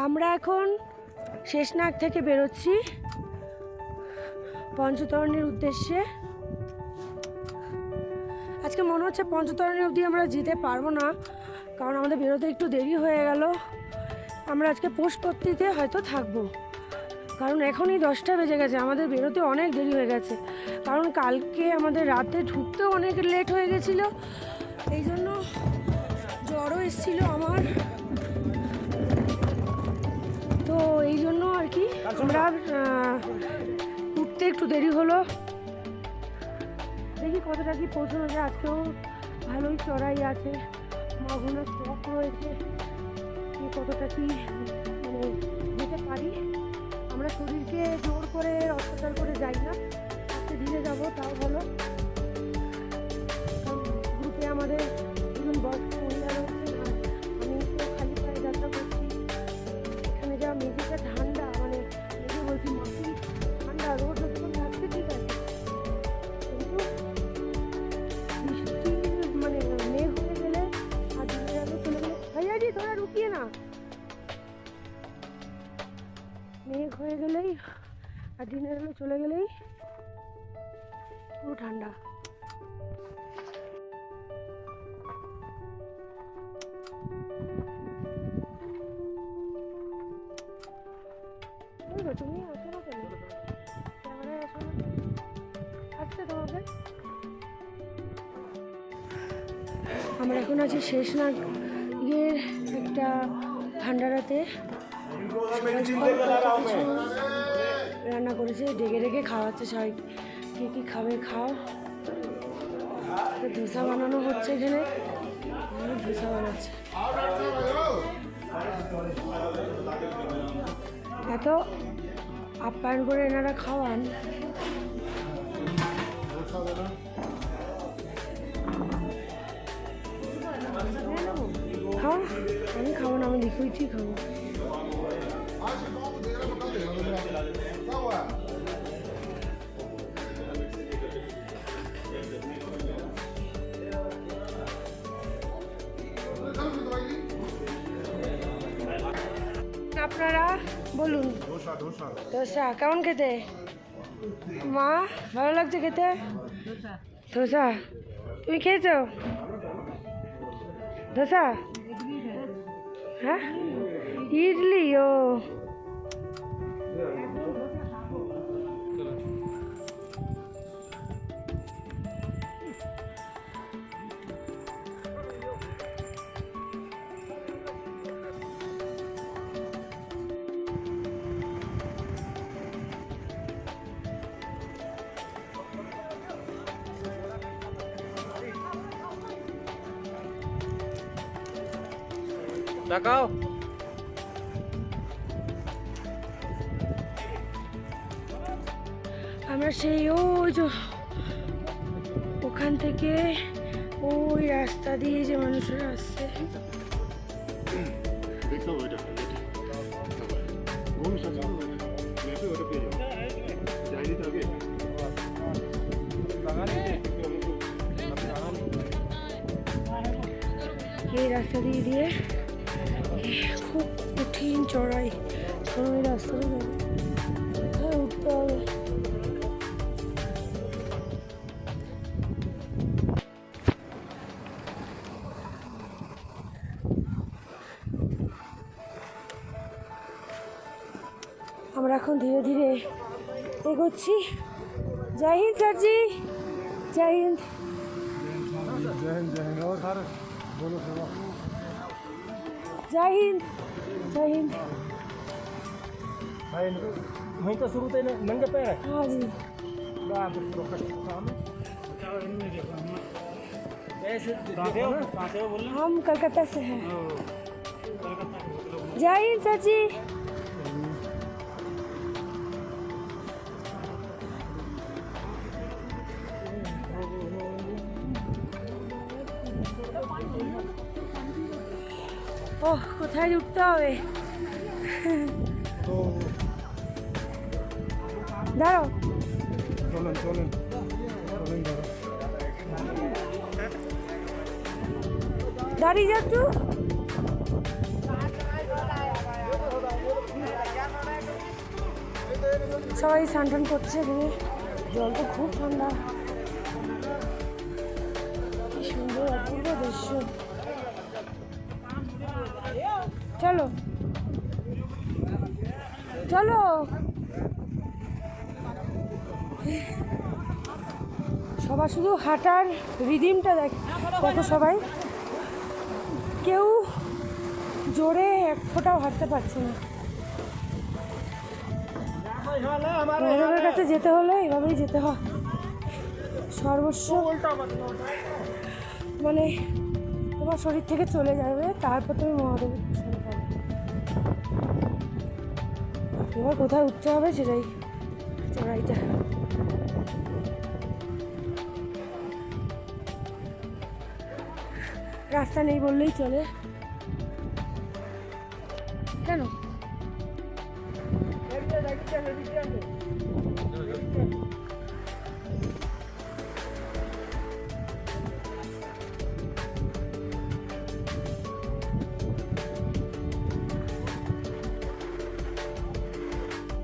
আমরা এখন শেষনাগ থেকে বেরোচ্ছি পঞ্চতরণীর উদ্দেশ্যে। আজকে মনে হচ্ছে পঞ্চতরণী অবধি আমরা যেতে পারবো না, কারণ আমাদের বেরোতে একটু দেরি হয়ে গেল। আমরা আজকে পুষ্পত্তিতে হয়তো থাকবো, কারণ এখনই 10টা বেজে গেছে, আমাদের বেরোতে অনেক দেরি হয়ে গেছে। কারণ কালকে আমাদের রাতে ঢুকতেও অনেক লেট হয়ে গেছিলো, এই জন্য জ্বরও এসেছিলো আমার, তো এই জন্য আর কি আমরা উঠতে একটু দেরি হলো। দেখি কতটা কি পৌঁছানো যায়। আজকেও ভালোই চড়াই আছে, মাগুনার স্টক রয়েছে, কতটা কি মানে যেতে পারি। আমরা শরীরকে জোর করে অত্যাচার করে যাই না, আজকে ধীরে যাবো তাও ভালো। গ্রুপে আমাদের দুজন বয়স্ক মহিলা রয়েছে, আমি তো খালি পায়ে যাত্রা করছি। এখানে যা মেঝেটা ঠান্ডা, মানে মেঝে বলছি মাটি ঠান্ডা, রোড যতক্ষণ থাকছে ঠিক আছে, কিন্তু বৃষ্টি মানে মেঘ হয়ে গেলে আর দিনের আলো চলে গেলে, ভাইয়াজি তোরা রুকিয়ে না, মেঘ হয়ে গেলেই আর দিনের আলো চলে গেলেই পুরো ঠান্ডা। তুমি আসো না কেন, ক্যামেরায় আসো না, আসতে তোমাদের। আমরা এখন আছি শেষনাগের একটা ভান্ডারাতে, রান্না করেছে, ডেকে ডেকে খাওয়াচ্ছে সবাই, কে কী খাবে খাও। ধোসা বানানো হচ্ছে, এখানে ধোসা বানাচ্ছে। এত আপ্যায়ন করে এনারা খাওয়ান। খাও, আমি খাবো না, আমি লিকুইডই খাবো। আপনারা বলুন। ধোসা কেমন খেতে? মা ভালো লাগছে খেতে ধোসা? তুমি খেয়েছো ধোসা? হ্যাঁ, ইডলি। ও তাকাও। আমরা সেই ওই যে ওখান থেকে ওই রাস্তা দিয়ে যে মানুষরা আসছে, এই রাস্তা দিয়ে দিয়ে খুব কঠিন চড়াই, ওই রাস্তাটা উঠতে হবে। আমরা এখন ধীরে ধীরে এগোচ্ছি। জয় হিন্দ স্যারজি, জয় হিন্দ। जय हिंद, जय हिंद। वहीं तो शुरू थे नंगे पैर। हाँ जी, हम कलकत्ता से हैं। जय हिंद सर जी। ওহ, কোথায় উঠতে হবে? দাঁড়াও, চলেন চলেন চলেন, দাঁড়িয়ে যাচ্ছ। সবাই স্নান টান করছে এখানে। জল তো খুব ঠান্ডা, কি সুন্দর অপূর্ব দৃশ্য। চলো চলো, সবার শুধু হাঁটার রিদিমটা দেখো সবাই, কেউ জোরে এক ফোঁটাও হাঁটতে পারছে না। ওদের কাছে যেতে হলে এভাবেই যেতে হয়, সর্বস্ব মানে তোমার শরীর থেকে চলে যাবে, তারপর তুমি মহাদেবের দর্শন পাবে। এবার কোথায় উঠতে হবে সেটাই চড়াইটা। রাস্তা নেই বললেই চলে। কেন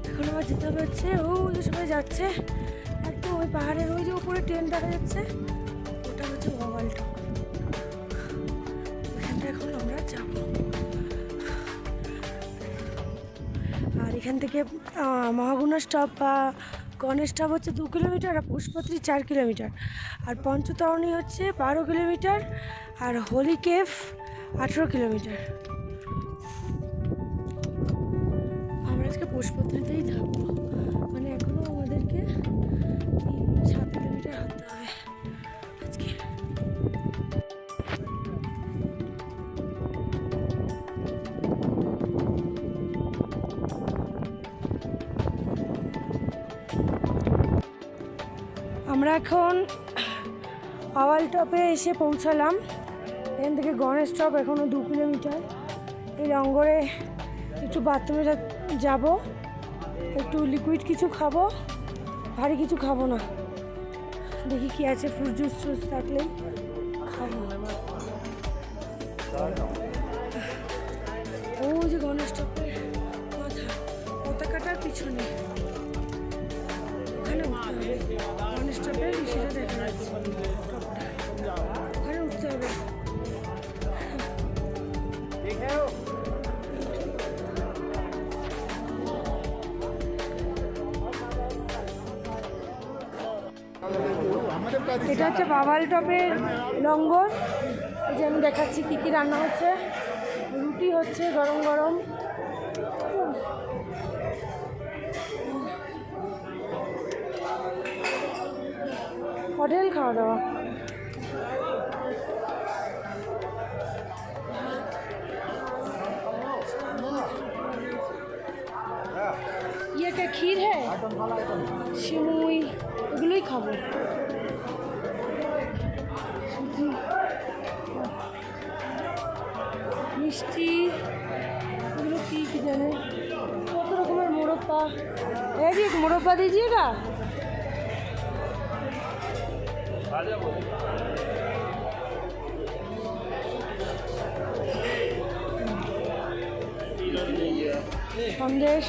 এখন আবার যেতে হবে হচ্ছে, ও যে সবাই যাচ্ছে একদম ওই পাহাড়ের ওই যে উপরে ট্রেন দেখা যাচ্ছে, ওটা হচ্ছে ওয়ালটা। ওখানটা এখন আমরা যাবো। আর এখান থেকে মহাগুণা স্টপ বা গণেশ স্টপ হচ্ছে 2 কিলোমিটার, আর পুষ্পত্রী 4 কিলোমিটার, আর পঞ্চতরণী হচ্ছে 12 কিলোমিটার, আর হোলি কেভ 18 কিলোমিটার। আমরা আজকে পুষ্পত্রীতেই থাকবো, মানে এখনও আমাদেরকে 7 কিলোমিটার হাঁটতে হবে আজকে। আমরা এখন আওয়াল টপে এসে পৌঁছালাম। এখান থেকে গণেশ টপ এখনও 2 কিলোমিটার। এই লঙ্গরে একটু বাথরুমে যাব, একটু লিকুইড কিছু খাবো, ভারী কিছু খাবো না। দেখি কি আছে, ফ্রুট জুস টুস থাকলেই খাবো। ও যে গণেশ টপের মাথা, পতাকাটার পিছনে ওখানে উঠতে হবে। গণেশ টপের সেটা দেখা যাচ্ছে, ওখানে উঠতে হবে। এটা হচ্ছে বাবাল টপের লঙ্গর। এই যে আমি দেখাচ্ছি কী কী রান্না হচ্ছে। রুটি হচ্ছে গরম গরম, হোটেল খাওয়া দাওয়া। ये क्या खीर है, সিমুই, এগুলোই খাবো। মিষ্টি, এগুলো কি কি জানে, কত রকমের মোরব্বা। এই যে মোরব্বা দিজিয়েগা। সন্দেশ,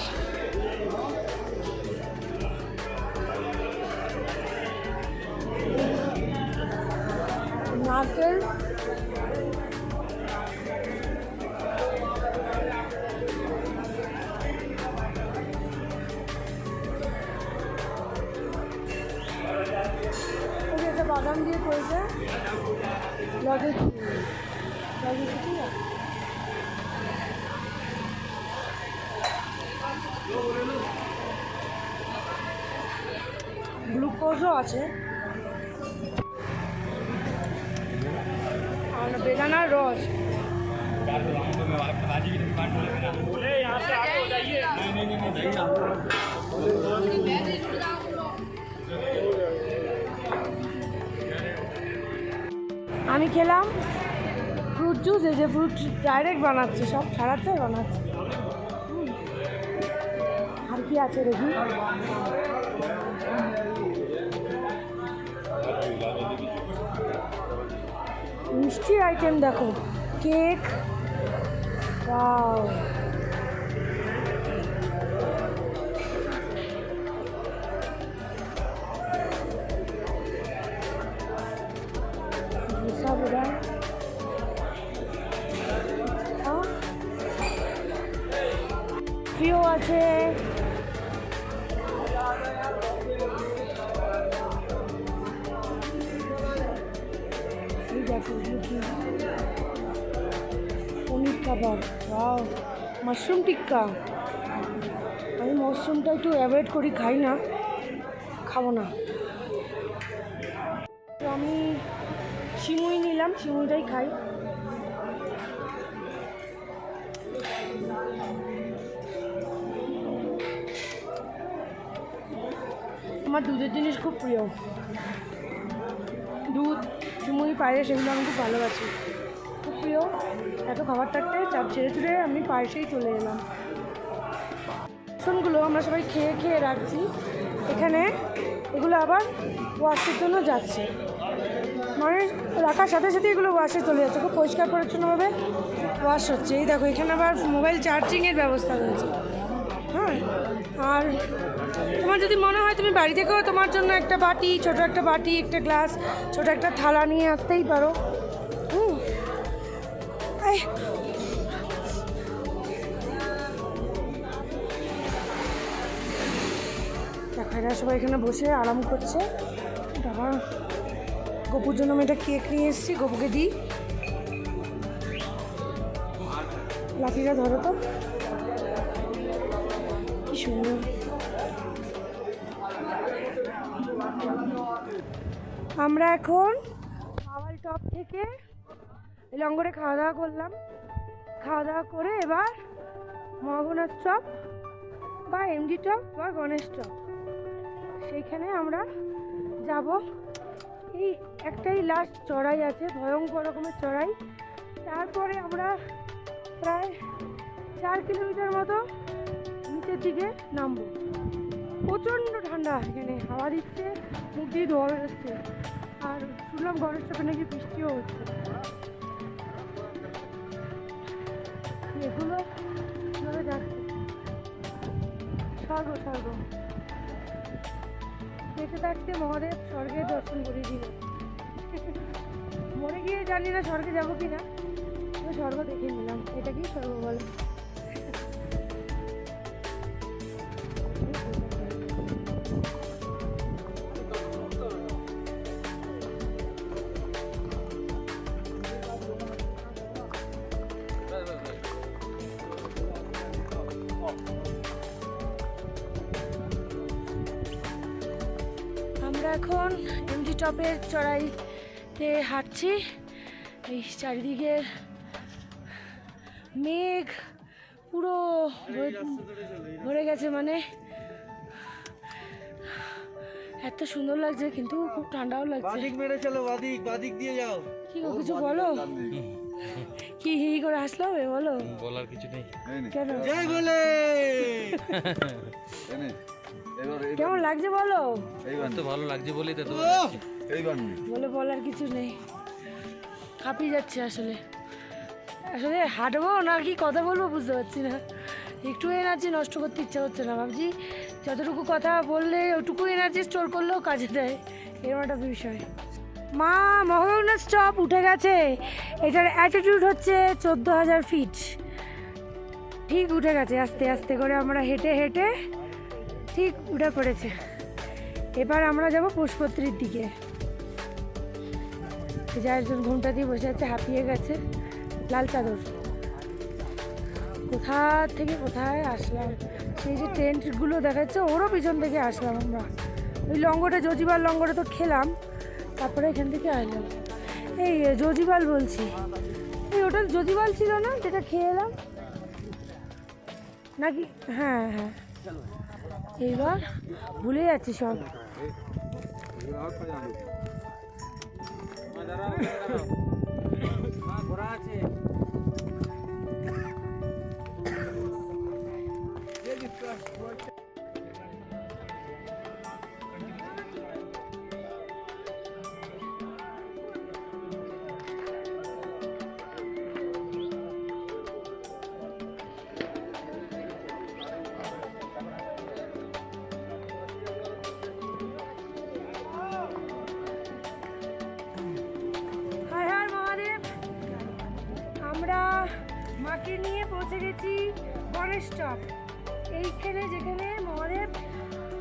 নারকেল, একটা বাদাম দিয়ে করেছে লজে ঠিক আছে। গ্লুকোজও আছে, আর বেদানার রস। আমি খেলাম ফ্রুট জুস, এই যে ফ্রুট ডাইরেক্ট বানাচ্ছে, সব ছাড়াচ্ছে বানাচ্ছে। আর কি আছে দেখি, মিষ্টির আইটেম দেখো, কেক, ওয়াও। কফিও আছে। এই দেখো এগুলো কি? পনির কাবাব, ওয়াও, মাশরুম টিক্কা। আমি মাশরুমটা একটু অ্যাভয়েড করি, খাই না, খাবো না। তো আমি সিমুই নিলাম, সিমুইটাই খাই। আমার দুধের জিনিস খুব প্রিয়, দুধ, সিমুই, পায়েস, এগুলো আমি খুব ভালোবাসি, খুব প্রিয়। এত খাবার থাকতে চাপ ছেড়ে ছুড়ে আমি পায়েসেই চলে এলাম। বাসনগুলো আমরা সবাই খেয়ে খেয়ে রাখছি এখানে, এগুলো আবার ওয়াশের জন্য যাচ্ছে, মানে রাখার সাথে সাথে এগুলো ওয়াশে চলে যাচ্ছে, খুব পরিষ্কার পরিচ্ছন্নভাবে ওয়াশ হচ্ছে। এই দেখো এখানে আবার মোবাইল চার্জিংয়ের ব্যবস্থা রয়েছে। হ্যাঁ, আর তোমার যদি মনে হয় তুমি বাড়ি থেকেও তোমার জন্য একটা বাটি, ছোটো একটা বাটি, একটা গ্লাস, ছোটো একটা থালা নিয়ে আসতেই পারো। দেখো এরা সবাই এখানে বসে আরাম করছে। বাবা, গপুর জন্য আমি একটা কেক নিয়ে এসেছি, গপুকে দিই। লাঠিটা ধরো তো, কি সুন্দর। আমরা এখন মাওয়াল টপ থেকে লঙ্গরে খাওয়া দাওয়া করলাম, খাওয়া দাওয়া করে এবার মহাগণাথ চপ বা এমডি টপ বা গণেশ টপ, সেইখানে আমরা যাব। এই একটাই লাস্ট চড়াই আছে, ভয়ঙ্কর রকমের চড়াই। তারপরে আমরা প্রায় 4 কিলোমিটার মতো নিচের দিকে নামবো। প্রচণ্ড ঠান্ডা, এখানে হাওয়া দিচ্ছে, মুখ দিয়ে ধোয়া বেরোচ্ছে। আর শুনলাম গণেশ টপে নাকি বৃষ্টিও হচ্ছে। এগুলো কীভাবে যাচ্ছে, স্বর্গ স্বর্গ। বেঁচে থাকতে মহাদেব স্বর্গের দর্শন করিয়ে দিল। মরে গিয়ে জানি না স্বর্গে যাবো কি না, স্বর্গ দেখে নিলাম। এটাকেই স্বর্গ বলে। আমরা এখন এমডি টপের চড়াইতে হাঁটছি। এই চারিদিকে মেঘ পুরো ভরে গেছে, মানে এত সুন্দর লাগছে, কিন্তু খুব ঠান্ডাও লাগছে। কি গো, কিছু বলো, কি হি করে হাসলো হবে, বলো। বলার কিছু নেই, কেন, জয় বলে। কেমন লাগছে বলো। তো ভালো লাগছে বলেই তো বলে বলার কিছু নেই, হাঁপিয়ে যাচ্ছে। আসলে আসলে হাঁটবো না কি কথা বলবো বুঝতে পারছি না, একটু এনার্জি নষ্ট করতে ইচ্ছা হচ্ছে না। ভাবছি যতটুকু কথা বললে ওটুকু এনার্জি স্টোর করলেও কাজে দেয়, এরকম একটা বিষয়। মা মহাগণাথ স্টপ উঠে গেছে, এটার অ্যাটিটিউড হচ্ছে 14,000 ফিট, ঠিক উঠে গেছে। আস্তে আস্তে করে আমরা হেঁটে হেঁটে ঠিক উঠে পড়েছে। এবার আমরা যাব পুষ্পত্রীর দিকে। যে একজন ঘুমটা দিয়ে বসে আছে, হাঁপিয়ে গেছে, লাল চাদর। কোথা থেকে কোথায় আসলাম, সেই যে টেন্টগুলো দেখাচ্ছে ওরও পিছন থেকে আসলাম আমরা। ওই লঙ্গরে, জজিবাল লঙ্গরে তো খেলাম, তারপরে এখান থেকে আসলাম। এই জজিবাল বলছি, এই ওটা জজিবাল ছিল না যেটা খেয়ে এলাম নাকি? হ্যাঁ হ্যাঁ, এইবার ভুলে যাচ্ছি সব। আমরা মাকে নিয়ে পৌঁছে গেছি গণেশ টপ। এইখানে যেখানে মহাদেব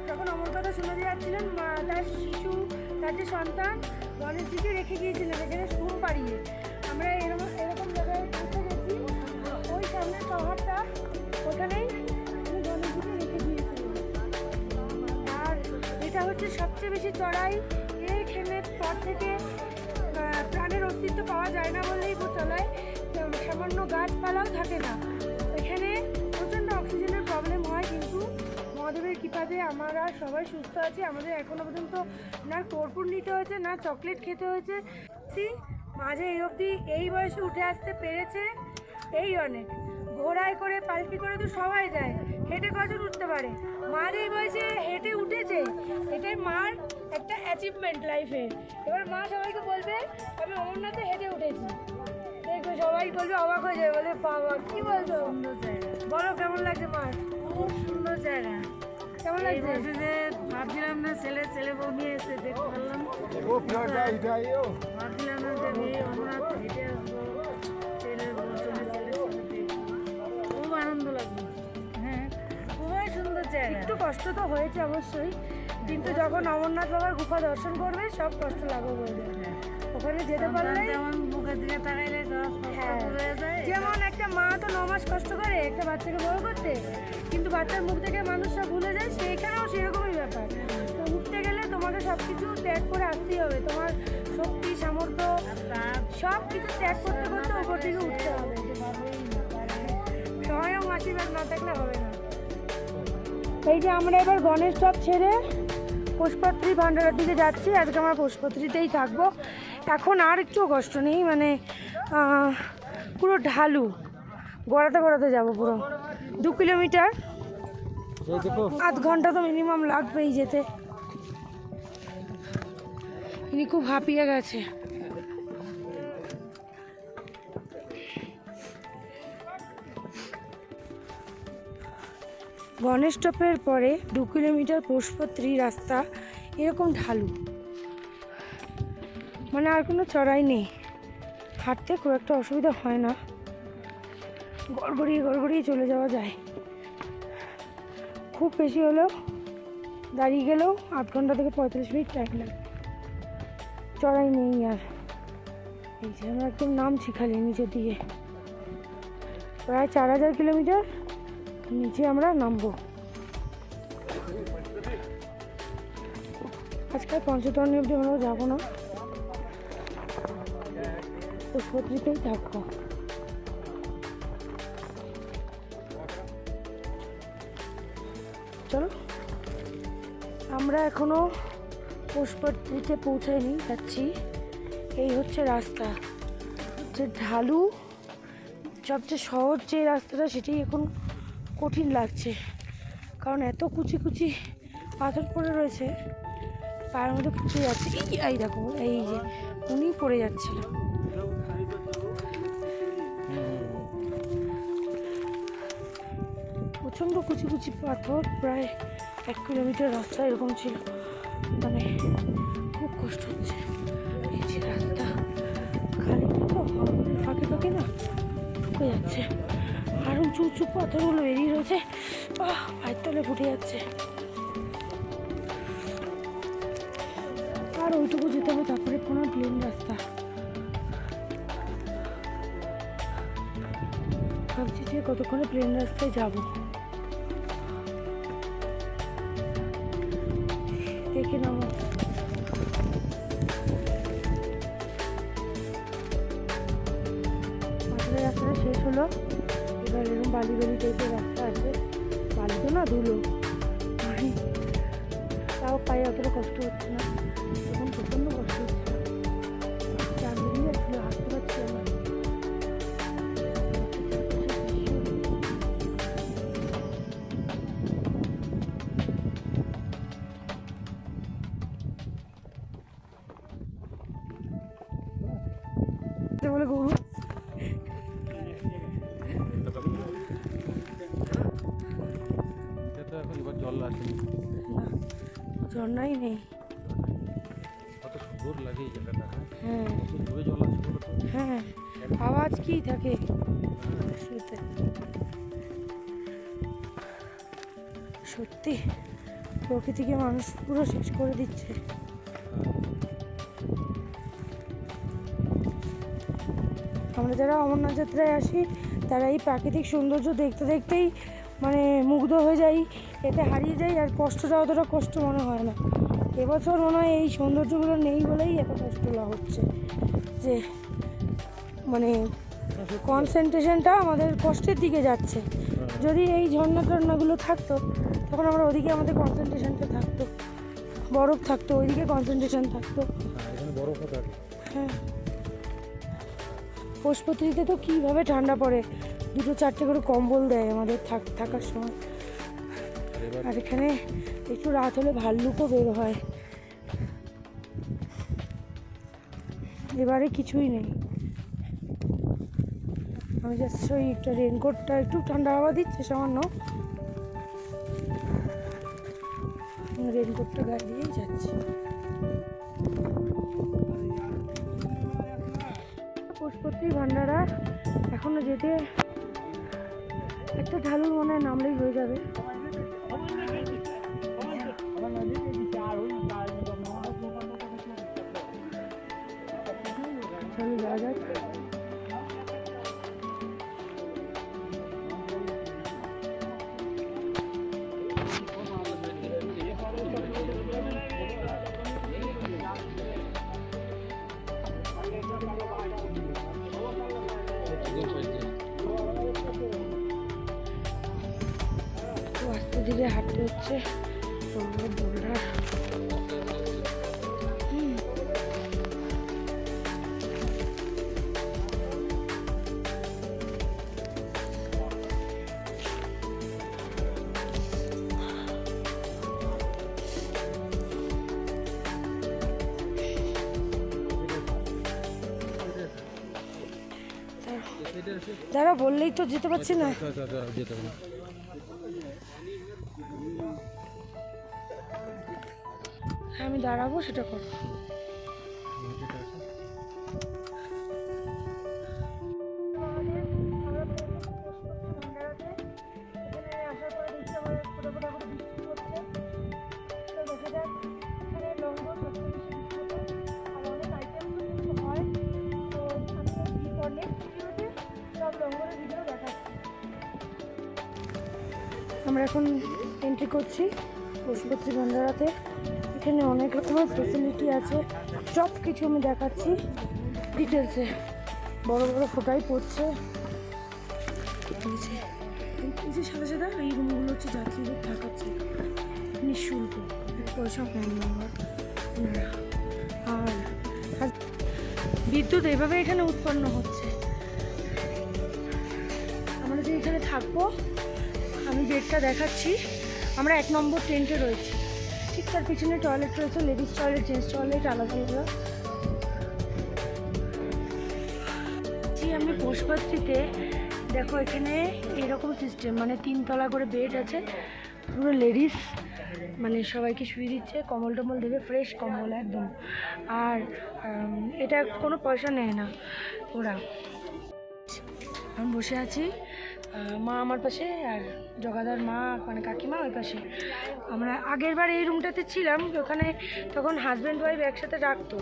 যখন অমর কথা শুনে যাচ্ছিলেন তার শিশু, তার যে সন্তান গণেশজিকে রেখে গিয়েছিলেন এখানে সুর পাড়িয়ে। আমরা এরকম জায়গায় পৌঁছে গেছি, ওই সামনের পাহাড়টা, ওখানেই উনি গণেশজিকে রেখে গিয়েছিলেন। আর এটা হচ্ছে সবচেয়ে বেশি চড়াই। এইখানে পর থেকে প্রাণের অস্তিত্ব পাওয়া যায় না বললেই চলায়, সামান্য গাছপালাও থাকে না এখানে। প্রচণ্ড অক্সিজেনের প্রবলেম হয়, কিন্তু মহাদেবের কৃপাতে আমরা সবাই সুস্থ আছি। আমাদের এখনো পর্যন্ত না কর্পূর নিতে হয়েছে, না চকলেট খেতে হয়েছে। মাঝে এই অবধি এই বয়সে উঠে আসতে পেরেছে, এই অনেক। ঘোড়ায় করে পালকি করে তো সবাই যায়, হেঁটে কজন উঠতে পারে? মার এই বয়সে হেঁটে উঠেছে, এটাই মার একটা অ্যাচিভমেন্ট লাইফের। এবার মা সবাইকে বলবে আমি অমরনাথে হেঁটে উঠেছি, দেখবে সবাই বলবে, অবাক হয়ে যাবে, বলে বাবা কি বলছো। সুন্দর জায়গা, বলো কেমন লাগছে মার? খুব সুন্দর জায়গা। কেমন লাগছে? যে ভাবছিলাম না ছেলে বউ নিয়ে এসে দেখতে পারলাম, ভাবছিলাম না যে অমরনাথ হেঁটে আসবো, ছেলের বউর সঙ্গে ছেলের সাথে খুব আনন্দ লাগলো। হ্যাঁ, খুবই সুন্দর জায়গা। একটু কষ্ট তো হয়েছে অবশ্যই, কিন্তু যখন অমরনাথ বাবার গুফা দর্শন করবে সব কষ্ট লাঘব হয়ে যাবে। ওখানে যেতে পারলে যেমন মুখের দিকে তাকাইলে যেমন একটা মা তো 9 মাস কষ্ট করে একটা বাচ্চাকে বড় করতে, কিন্তু বাচ্চার মুখ থেকে মানুষ সব ভুলে যায়, সেখানেও সেরকমই ব্যাপার। তো উঠতে গেলে তোমাকে সব কিছু ত্যাগ করে আসতেই হবে, তোমার শক্তি সামর্থ্য সব কিছু ত্যাগ করতে করতে ওপর থেকে উঠতে হবে। সহায়ক আশীর্বাদ না থাকলে হবে না। এই যে আমরা এবার গণেশ টপ ছেড়ে পুষ্পত্রী ভান্ডারের দিকে যাচ্ছি। আজকে আমরা পুষ্পত্রীতেই থাকবো। এখন আর একটু কষ্ট নেই, মানে পুরো ঢালু, গড়াতে যাবো পুরো 2 কিলোমিটার, 8 ঘন্টা তো মিনিমাম লাগবেই যেতে। ইনি খুব হাঁপিয়ে গেছে। গণেশ টপের পরে 2 কিলোমিটার পুষ্পত্রী রাস্তা এরকম ঢালু, মানে আর কোনো চড়াই নেই, হাঁটতে খুব একটা অসুবিধা হয় না, গড়গড়িয়ে চলে যাওয়া যায়। খুব বেশি হলেও দাঁড়িয়ে গেলেও 8 ঘন্টা থেকে 45 মিনিট টাইম লাগে, চড়াই নেই আর। এই যে আমরা একদম নামছি খালি নিচের দিকে, প্রায় 4000 কিলোমিটার নিচে আমরা নামবো। আজকাল পঞ্চতরণী অবধি আমরা যাবো না, পুষ্পত্রীতেই থাকবো। চলো, আমরা এখনো পুষ্পত্রীতে পৌঁছাইনি, যাচ্ছি। এই হচ্ছে রাস্তা, যে ঢালু, সবচেয়ে সহজ যে রাস্তাটা সেটাই এখন কঠিন লাগছে, কারণ এত কুচি কুচি পাথর পড়ে রয়েছে, পায়ের মধ্যে ফুটে যাচ্ছে। এই দেখো, এই যে উনি পড়ে যাচ্ছিল। প্রচণ্ড কুচি কুচি পাথর, প্রায় 1 কিলোমিটার রাস্তা এরকম ছিল, মানে খুব কষ্ট হচ্ছে। এই যে রাস্তা খালি তো ফাঁকে না ঢুকে যাচ্ছে, আর উঁচু পাথরগুলো বেরিয়ে রয়েছে, পায়ের তলে ফুটে যাচ্ছে। আর ওইটুকু যেতে হবে, তারপরে কোনো প্লেন রাস্তা। ভাবছি যে কতক্ষণে প্লেন রাস্তায় যাবো, দেখে নেবো। পাথরের রাস্তাটা শেষ হলো, এবার এরকম বালি টাইপের রাস্তা আছে, বালি তো না ধুলো, তাও পায়ে অতটা কষ্ট হচ্ছে না, তখন প্রচণ্ড কষ্ট হচ্ছে, চার বেরিয়ে যাচ্ছিল, হাঁটতে পারছিল না। বলে গরু এখন এবার জল আসেনি, ঝর্ণাই নেই। কত সুন্দর লাগে এই জায়গাটা। হ্যাঁ কত জোরে জল আসছে বলো তো। হ্যাঁ, আওয়াজ কি থাকে শুনতে। সত্যি প্রকৃতিকে মানুষ পুরো শেষ করে দিচ্ছে। আমরা যারা অমরনাথ যাত্রায় আসি তারা এই প্রাকৃতিক সৌন্দর্য দেখতে দেখতেই মানে মুগ্ধ হয়ে যাই, এতে হারিয়ে যাই, আর কষ্টটা অতটা কষ্ট মনে হয় না। এবছর মনে হয় এই সৌন্দর্যগুলো নেই বলেই এত কষ্ট হচ্ছে, যে মানে কনসেন্ট্রেশনটা আমাদের কষ্টের দিকে যাচ্ছে। যদি এই ঝর্ণা টর্নাগুলো থাকতো তখন আমরা ওদিকে আমাদের কনসেন্ট্রেশনটা থাকতো, বরফ থাকতো, ওইদিকে কনসেন্ট্রেশন থাকতো। এখানে বরফও থাকে। হ্যাঁ, পশুপতিতে তো কীভাবে ঠান্ডা পড়ে, 2-4টে করে কম্বল দেয় আমাদের থাকার সময়। আর এখানে একটু রাত হলে ভাল্লুকও বের হয়। এবারে কিছুই নেই। আমি যাচ্ছি ওই একটা রেনকোটটা, একটু ঠান্ডা হাওয়া দিচ্ছে সামান্য, রেনকোটটা গায়ে দিয়েই যাচ্ছি। পশুপতি ভান্ডারা এখনো যেতে একটা ঢালুর মনে হয় নামলেই হয়ে যাবে। চলো যাওয়া যাক। আস্তে ধীরে হাঁটতে হচ্ছে, বোল্ডার। দাঁড়া, বললেই তো যেতে পারছি না। যেতে হবে। আমি দাঁড়াবো, সেটা করো। আমরা এখন এন্ট্রি করছি পশুপতি ভান্ডারাতে। এখানে অনেক রকমের ফেসিলিটি আছে, সব কিছু আমি দেখাচ্ছি ডিটেলসে। বড় বড় ফোটাই পড়ছে। এই যে সাদা সাদা এই রুমগুলো হচ্ছে যাত্রীদের থাকাচ্ছে নিঃশুল্ক, পয়সা কম নেওয়ার। আর বিদ্যুৎ এইভাবে এখানে উৎপন্ন হচ্ছে। আমরা যে এখানে থাকবো, আমি বেডটা দেখাচ্ছি। আমরা 1 নম্বর টেন্টে রয়েছি, ঠিক তার পিছনে টয়লেট রয়েছে, লেডিস টয়লেট, জেন্টস টয়লেট আলাদা আলাদা। আমি পশুপতিতে দেখো, এখানে এরকম সিস্টেম, মানে 3 তলা করে বেড আছে, পুরো লেডিস, মানে সবাইকে শুয়ে দিচ্ছে, কম্বল টম্বল দেবে, ফ্রেশ কম্বল একদম। আর এটা কোনো পয়সা নেয় না ওরা। আমি বসে আছি, মা আমার পাশে, আর জগাদার মা মানে কাকিমা ওই পাশে। আমরা আগের বার এই রুমটাতে ছিলাম, ওখানে তখন হাজব্যান্ড ওয়াইফ একসাথে রাখতো।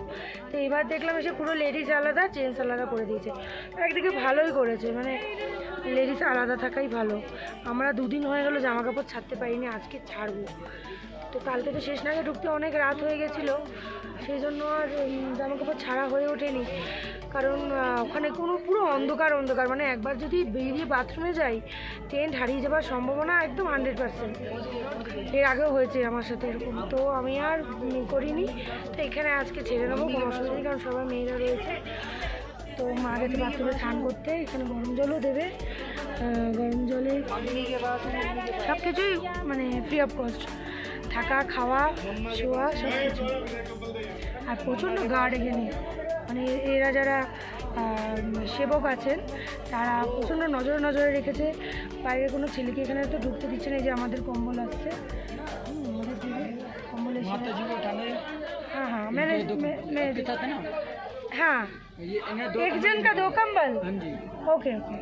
তো এবার দেখলাম এসে পুরো লেডিস আলাদা, জেন্টস আলাদা করে দিয়েছে। একদিকে ভালোই করেছে, মানে লেডিস আলাদা থাকাই ভালো। আমরা 2 দিন হয়ে গেলো জামা কাপড় ছাড়তে পারিনি, আজকে ছাড়বো। তো কালকে তো শেষ নাগে ঢুকতে অনেক রাত হয়ে গেছিলো, সেই জন্য আর জামা কাপড় ছাড়া হয়ে ওঠেনি। কারণ ওখানে কোনো পুরো অন্ধকার অন্ধকার, মানে একবার যদি বেরিয়ে বাথরুমে যাই টেন্ট হারিয়ে যাওয়ার সম্ভাবনা একদম 100%। এর আগেও হয়েছে আমার সাথে এরকম, তো আমি আর করিনি। তো এখানে আজকে ছেড়ে নেবো, কোনো অসুবিধা নেই, কারণ সবাই মেয়েরা রয়েছে। তো মা গেছে বাথরুমে স্নান করতে, এখানে গরম জলও দেবে, গরম জলে সব কিছুই মানে ফ্রি অফ কস্ট, থাকা খাওয়া শোয়া সব কিছু। আর প্রচণ্ড গার্ড এখানে, মানে এরা যারা সেবক আছেন তারা প্রচণ্ড নজরে রেখেছে। বাইরে কোনো ছেলেকে এখানে তো ঢুকতে দিচ্ছে না। এই যে আমাদের কম্বল আসছে, আমাদের দিকে কম্বল এসে, हाँ हाँ मैंने हाँ 1 जन का 2 कंबल। Okay okay.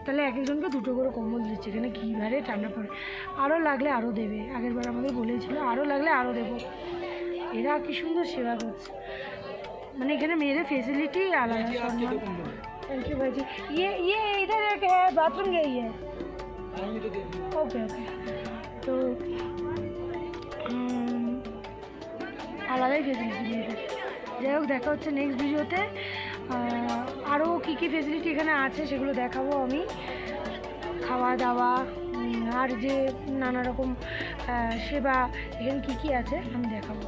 তাহলে এক একজনকে 2টো করে কম্বল দিচ্ছে। এখানে কী ভারে ঠান্ডা পড়ে, আরও লাগলে আরও দেবে, আগের বার আমাদের বলেছিল আরও লাগলে আরও দেবো। এরা কী সুন্দর সেবা করছে, মানে এখানে মেয়েদের ফেসিলিটি আলাদা। সম্মান। थैंक यू भाई जी। ये इधर एक है, बाथरूम यही है। Okay okay. तो আলাদাই ফেসিলিটি মেয়েদের। যাই হোক, দেখা হচ্ছে নেক্সট ভিডিওতে। আরও কী কী ফেসিলিটি এখানে আছে সেগুলো দেখাবো আমি, খাওয়া দাওয়া আর যে নানা রকম সেবা এখানে কী কী আছে আমি দেখাবো।